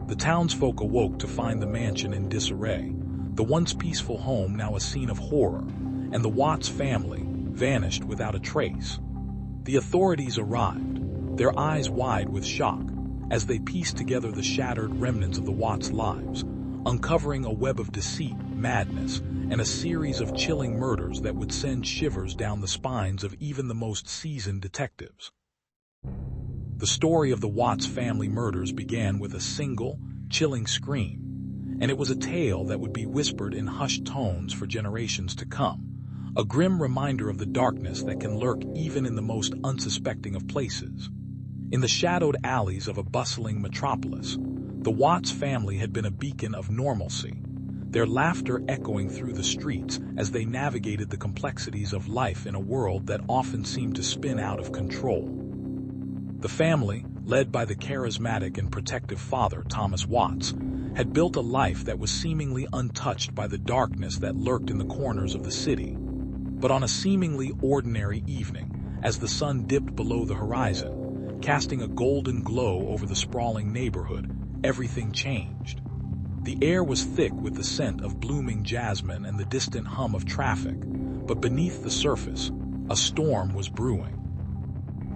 The townsfolk awoke to find the mansion in disarray, the once peaceful home now a scene of horror, and the Watts family vanished without a trace. The authorities arrived, their eyes wide with shock, as they pieced together the shattered remnants of the Watts' lives, uncovering a web of deceit, madness, and a series of chilling murders that would send shivers down the spines of even the most seasoned detectives. The story of the Watts family murders began with a single, chilling scream, and it was a tale that would be whispered in hushed tones for generations to come, a grim reminder of the darkness that can lurk even in the most unsuspecting of places. In the shadowed alleys of a bustling metropolis, the Watts family had been a beacon of normalcy, their laughter echoing through the streets as they navigated the complexities of life in a world that often seemed to spin out of control. The family, led by the charismatic and protective father, Thomas Watts, had built a life that was seemingly untouched by the darkness that lurked in the corners of the city. But on a seemingly ordinary evening, as the sun dipped below the horizon, casting a golden glow over the sprawling neighborhood, everything changed. The air was thick with the scent of blooming jasmine and the distant hum of traffic, but beneath the surface, a storm was brewing.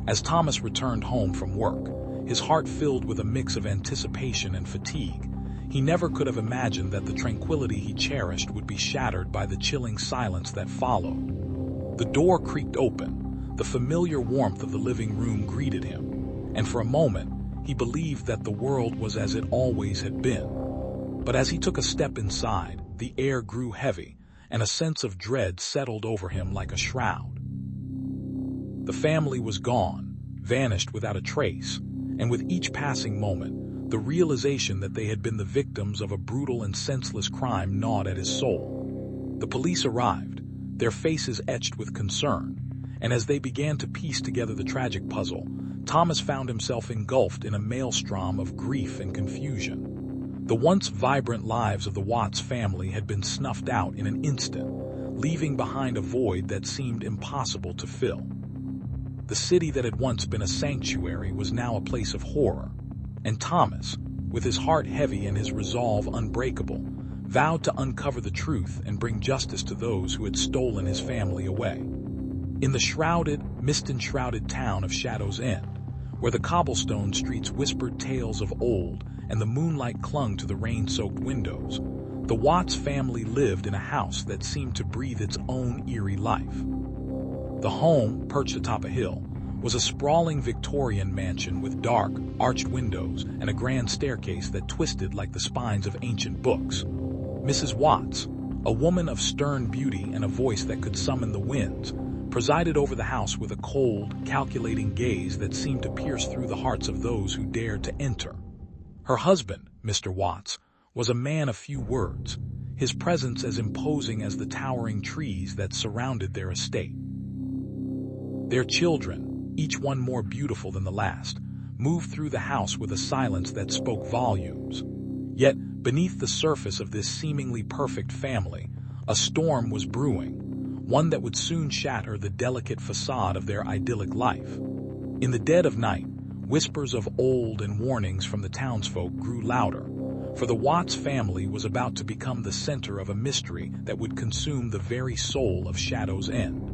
As Thomas returned home from work, his heart filled with a mix of anticipation and fatigue, he never could have imagined that the tranquility he cherished would be shattered by the chilling silence that followed. The door creaked open, the familiar warmth of the living room greeted him, and for a moment, he believed that the world was as it always had been. But as he took a step inside, the air grew heavy, and a sense of dread settled over him like a shroud. The family was gone, vanished without a trace, and with each passing moment, the realization that they had been the victims of a brutal and senseless crime gnawed at his soul. The police arrived, their faces etched with concern, and as they began to piece together the tragic puzzle, Thomas found himself engulfed in a maelstrom of grief and confusion. The once vibrant lives of the Watts family had been snuffed out in an instant, leaving behind a void that seemed impossible to fill. The city that had once been a sanctuary was now a place of horror, and Thomas, with his heart heavy and his resolve unbreakable, vowed to uncover the truth and bring justice to those who had stolen his family away. In the shrouded, mist-enshrouded town of Shadow's End, where the cobblestone streets whispered tales of old and the moonlight clung to the rain-soaked windows, the Watts family lived in a house that seemed to breathe its own eerie life. The home, perched atop a hill, was a sprawling Victorian mansion with dark, arched windows and a grand staircase that twisted like the spines of ancient books. Mrs. Watts, a woman of stern beauty and a voice that could summon the winds, presided over the house with a cold, calculating gaze that seemed to pierce through the hearts of those who dared to enter. Her husband, Mr. Watts, was a man of few words, his presence as imposing as the towering trees that surrounded their estate. Their children, each one more beautiful than the last, moved through the house with a silence that spoke volumes. Yet, beneath the surface of this seemingly perfect family, a storm was brewing, one that would soon shatter the delicate facade of their idyllic life. In the dead of night, whispers of old and warnings from the townsfolk grew louder, for the Watts family was about to become the center of a mystery that would consume the very soul of Shadow's End.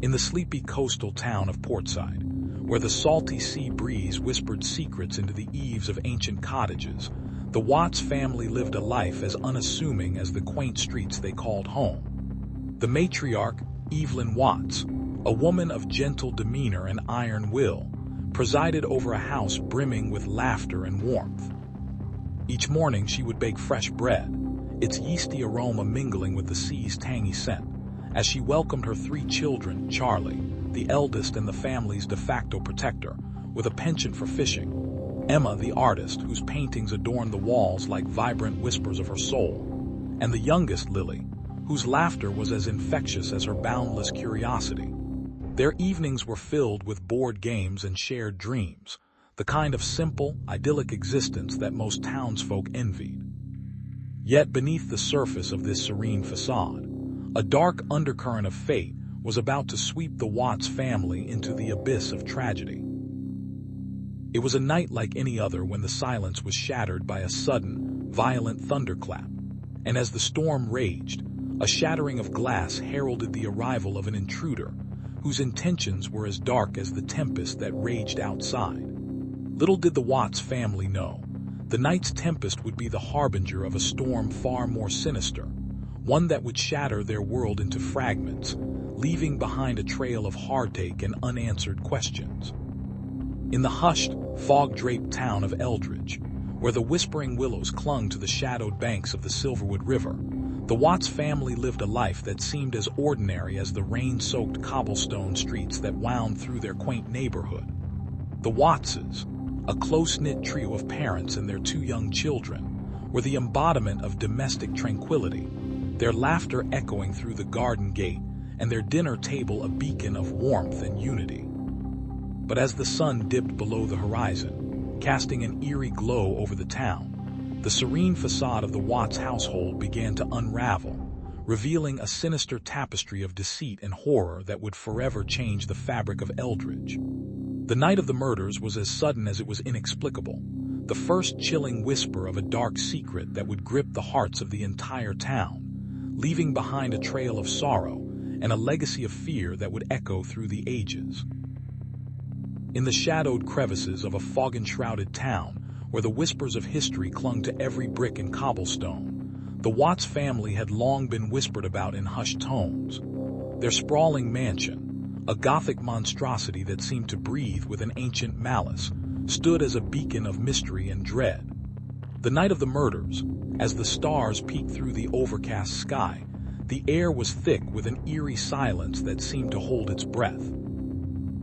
In the sleepy coastal town of Portside, where the salty sea breeze whispered secrets into the eaves of ancient cottages, the Watts family lived a life as unassuming as the quaint streets they called home. The matriarch, Evelyn Watts, a woman of gentle demeanor and iron will, presided over a house brimming with laughter and warmth. Each morning she would bake fresh bread, its yeasty aroma mingling with the sea's tangy scent, as she welcomed her 3 children, Charlie, the eldest and the family's de facto protector, with a penchant for fishing, Emma, the artist, whose paintings adorned the walls like vibrant whispers of her soul, and the youngest, Lily, whose laughter was as infectious as her boundless curiosity. Their evenings were filled with board games and shared dreams, the kind of simple, idyllic existence that most townsfolk envied. Yet beneath the surface of this serene facade, a dark undercurrent of fate was about to sweep the Watts family into the abyss of tragedy. It was a night like any other when the silence was shattered by a sudden, violent thunderclap, and as the storm raged, a shattering of glass heralded the arrival of an intruder whose intentions were as dark as the tempest that raged outside. Little did the Watts family know, the night's tempest would be the harbinger of a storm far more sinister, one that would shatter their world into fragments, leaving behind a trail of heartache and unanswered questions. In the hushed, fog-draped town of Eldridge, where the whispering willows clung to the shadowed banks of the Silverwood River, the Watts family lived a life that seemed as ordinary as the rain-soaked cobblestone streets that wound through their quaint neighborhood. The Wattses, a close-knit trio of parents and their 2 young children, were the embodiment of domestic tranquility, their laughter echoing through the garden gate and their dinner table a beacon of warmth and unity. But as the sun dipped below the horizon, casting an eerie glow over the town, the serene facade of the Watts household began to unravel, revealing a sinister tapestry of deceit and horror that would forever change the fabric of Eldridge. The night of the murders was as sudden as it was inexplicable, the first chilling whisper of a dark secret that would grip the hearts of the entire town, leaving behind a trail of sorrow and a legacy of fear that would echo through the ages. In the shadowed crevices of a fog-enshrouded town, where the whispers of history clung to every brick and cobblestone, the Watts family had long been whispered about in hushed tones. Their sprawling mansion, a Gothic monstrosity that seemed to breathe with an ancient malice, stood as a beacon of mystery and dread. The night of the murders, as the stars peeked through the overcast sky, the air was thick with an eerie silence that seemed to hold its breath.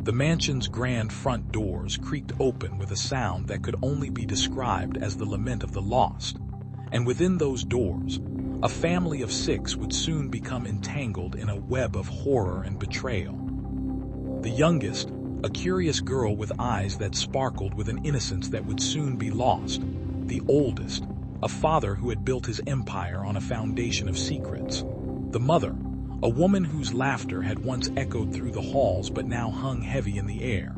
The mansion's grand front doors creaked open with a sound that could only be described as the lament of the lost, and within those doors, a family of 6 would soon become entangled in a web of horror and betrayal. The youngest, a curious girl with eyes that sparkled with an innocence that would soon be lost. The oldest, a father who had built his empire on a foundation of secrets. The mother, a woman whose laughter had once echoed through the halls but now hung heavy in the air,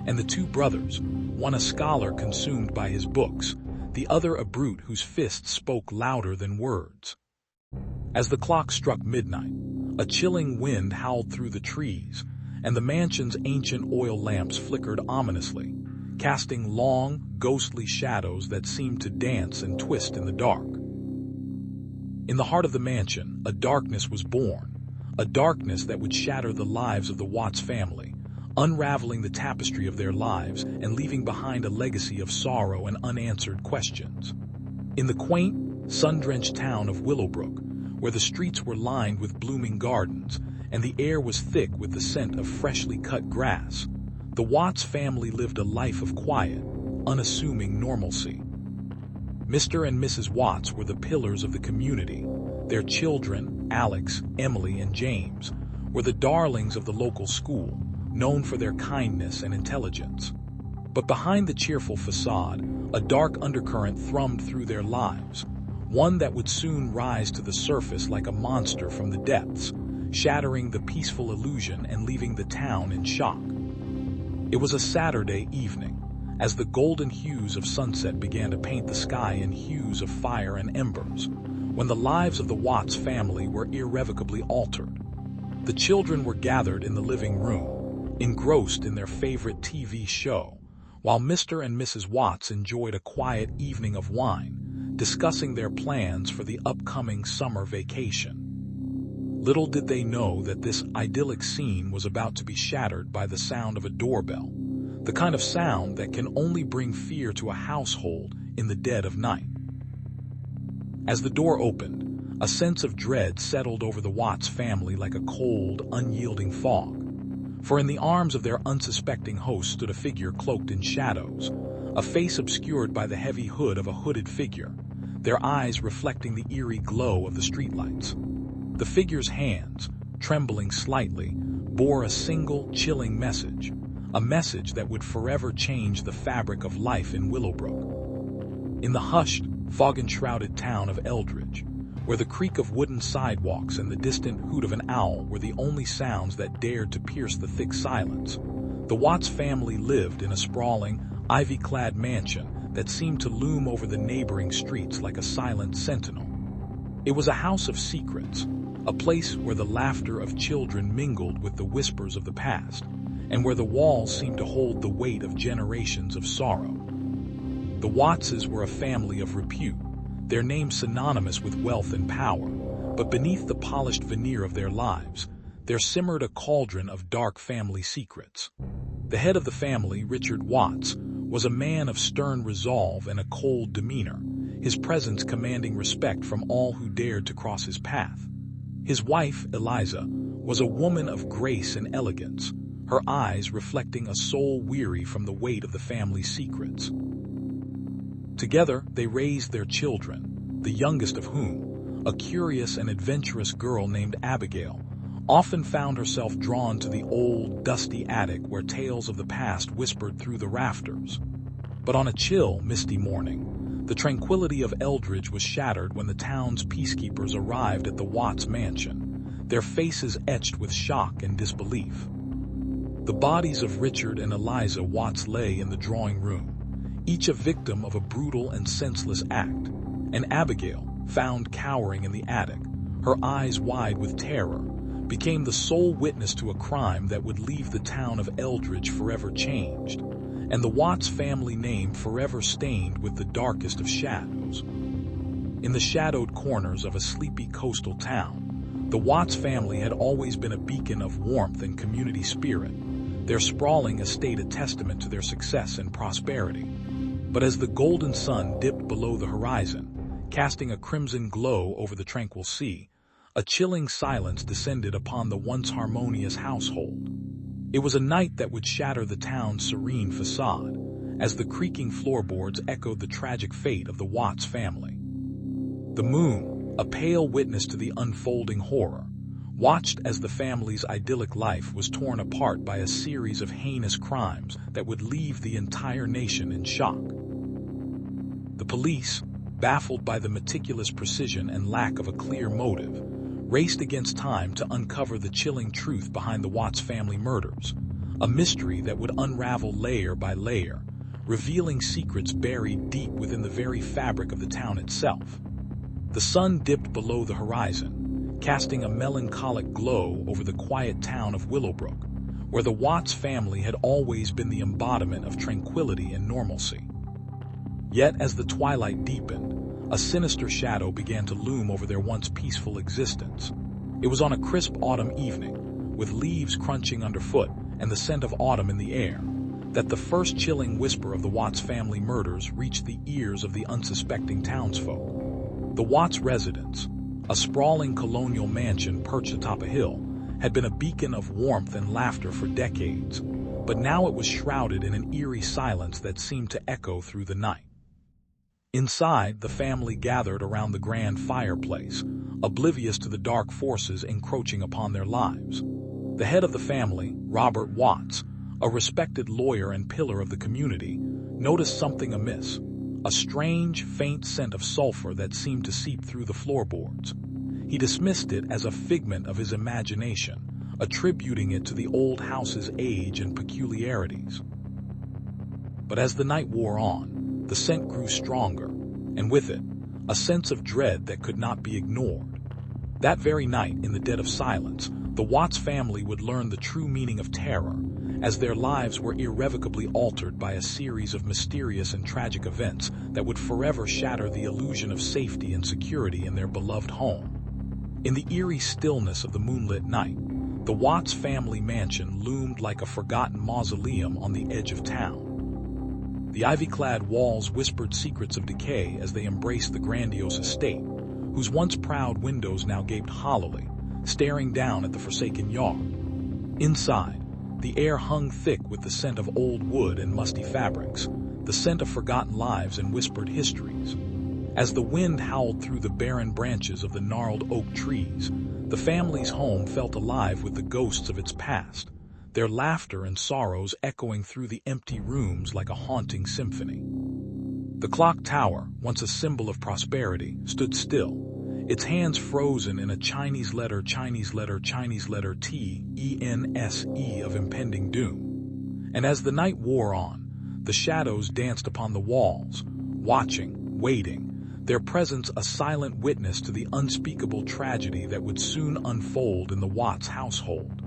and the two brothers, one a scholar consumed by his books, the other a brute whose fists spoke louder than words. As the clock struck midnight, a chilling wind howled through the trees, and the mansion's ancient oil lamps flickered ominously, casting long, ghostly shadows that seemed to dance and twist in the dark. In the heart of the mansion, a darkness was born, a darkness that would shatter the lives of the Watts family, unraveling the tapestry of their lives and leaving behind a legacy of sorrow and unanswered questions. In the quaint, sun-drenched town of Willowbrook, where the streets were lined with blooming gardens and the air was thick with the scent of freshly cut grass, the Watts family lived a life of quiet, unassuming normalcy. Mr. and Mrs. Watts were the pillars of the community. Their children, Alex, Emily, and James, were the darlings of the local school, known for their kindness and intelligence. But behind the cheerful facade, a dark undercurrent thrummed through their lives, one that would soon rise to the surface like a monster from the depths, shattering the peaceful illusion and leaving the town in shock. It was a Saturday evening, as the golden hues of sunset began to paint the sky in hues of fire and embers, when the lives of the Watts family were irrevocably altered. The children were gathered in the living room, engrossed in their favorite TV show, while Mr. and Mrs. Watts enjoyed a quiet evening of wine, discussing their plans for the upcoming summer vacation. Little did they know that this idyllic scene was about to be shattered by the sound of a doorbell, the kind of sound that can only bring fear to a household in the dead of night. As the door opened, a sense of dread settled over the Watts family like a cold, unyielding fog. For in the arms of their unsuspecting host stood a figure cloaked in shadows, a face obscured by the heavy hood of a hooded figure, their eyes reflecting the eerie glow of the streetlights. The figure's hands, trembling slightly, bore a single, chilling message, a message that would forever change the fabric of life in Willowbrook. In the hushed, fog-enshrouded town of Eldridge, where the creak of wooden sidewalks and the distant hoot of an owl were the only sounds that dared to pierce the thick silence, the Watts family lived in a sprawling, ivy-clad mansion that seemed to loom over the neighboring streets like a silent sentinel. It was a house of secrets, a place where the laughter of children mingled with the whispers of the past, and where the walls seemed to hold the weight of generations of sorrow. The Wattses were a family of repute, their name synonymous with wealth and power, but beneath the polished veneer of their lives, there simmered a cauldron of dark family secrets. The head of the family, Richard Watts, was a man of stern resolve and a cold demeanor, his presence commanding respect from all who dared to cross his path. His wife, Eliza, was a woman of grace and elegance, her eyes reflecting a soul weary from the weight of the family's secrets. Together, they raised their children, the youngest of whom, a curious and adventurous girl named Abigail, often found herself drawn to the old, dusty attic where tales of the past whispered through the rafters. But on a chill, misty morning, the tranquility of Eldridge was shattered when the town's peacekeepers arrived at the Watts mansion, their faces etched with shock and disbelief. The bodies of Richard and Eliza Watts lay in the drawing room, each a victim of a brutal and senseless act, and Abigail, found cowering in the attic, her eyes wide with terror, became the sole witness to a crime that would leave the town of Eldridge forever changed, and the Watts family name forever stained with the darkest of shadows. In the shadowed corners of a sleepy coastal town, the Watts family had always been a beacon of warmth and community spirit, their sprawling estate a testament to their success and prosperity. But as the golden sun dipped below the horizon, casting a crimson glow over the tranquil sea, a chilling silence descended upon the once harmonious household. It was a night that would shatter the town's serene facade, as the creaking floorboards echoed the tragic fate of the Watts family. The moon, a pale witness to the unfolding horror, watched as the family's idyllic life was torn apart by a series of heinous crimes that would leave the entire nation in shock. The police, baffled by the meticulous precision and lack of a clear motive, raced against time to uncover the chilling truth behind the Watts family murders, a mystery that would unravel layer by layer, revealing secrets buried deep within the very fabric of the town itself. The sun dipped below the horizon, casting a melancholic glow over the quiet town of Willowbrook, where the Watts family had always been the embodiment of tranquility and normalcy. Yet as the twilight deepened, a sinister shadow began to loom over their once peaceful existence. It was on a crisp autumn evening, with leaves crunching underfoot and the scent of autumn in the air, that the first chilling whisper of the Watts family murders reached the ears of the unsuspecting townsfolk. The Watts residence, a sprawling colonial mansion perched atop a hill, had been a beacon of warmth and laughter for decades, but now it was shrouded in an eerie silence that seemed to echo through the night. Inside, the family gathered around the grand fireplace, oblivious to the dark forces encroaching upon their lives. The head of the family, Robert Watts, a respected lawyer and pillar of the community, noticed something amiss, a strange, faint scent of sulfur that seemed to seep through the floorboards. He dismissed it as a figment of his imagination, attributing it to the old house's age and peculiarities. But as the night wore on, the scent grew stronger, and with it, a sense of dread that could not be ignored. That very night, in the dead of silence, the Watts family would learn the true meaning of terror, as their lives were irrevocably altered by a series of mysterious and tragic events that would forever shatter the illusion of safety and security in their beloved home. In the eerie stillness of the moonlit night, the Watts family mansion loomed like a forgotten mausoleum on the edge of town. The ivy-clad walls whispered secrets of decay as they embraced the grandiose estate, whose once proud windows now gaped hollowly, staring down at the forsaken yard. Inside, the air hung thick with the scent of old wood and musty fabrics, the scent of forgotten lives and whispered histories. As the wind howled through the barren branches of the gnarled oak trees, the family's home felt alive with the ghosts of its past, their laughter and sorrows echoing through the empty rooms like a haunting symphony. The clock tower, once a symbol of prosperity, stood still, its hands frozen in a Chinese letter T-E-N-S-E of impending doom. And as the night wore on, the shadows danced upon the walls, watching, waiting, their presence a silent witness to the unspeakable tragedy that would soon unfold in the Watts household.